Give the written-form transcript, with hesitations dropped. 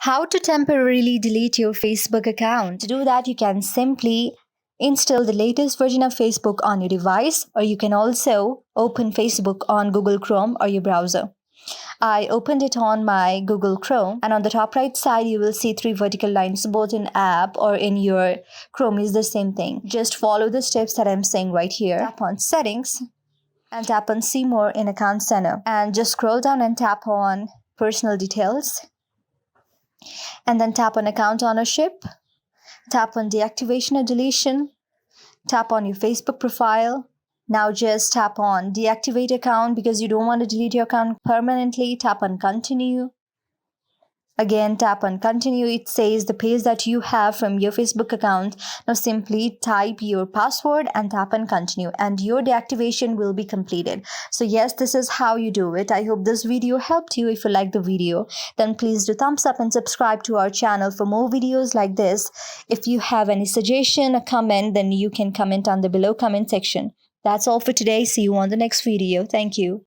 How to temporarily delete your Facebook account. To do that, you can simply install the latest version of Facebook on your device, or you can also open Facebook on Google Chrome or your browser. I opened it on my Google Chrome, and on the top right side you will see three vertical lines. Both in app or in your Chrome is the same thing. Just follow the steps that I'm saying right here. Tap on settings and tap on see more in account center, and just scroll down and tap on personal details, and then tap on account ownership, tap on deactivation or deletion, tap on your Facebook profile. Now just tap on deactivate account because you don't want to delete your account permanently. Tap on continue. Again, tap on continue. It says the page that you have from your Facebook account. Now simply type your password and tap on continue, and your deactivation will be completed. So yes, this is how you do it. I hope this video helped you. If you like the video, then please do thumbs up and subscribe to our channel for more videos like this. If you have any suggestion or comment, then you can comment on the below comment section. That's all for today. See you on the next video. Thank you.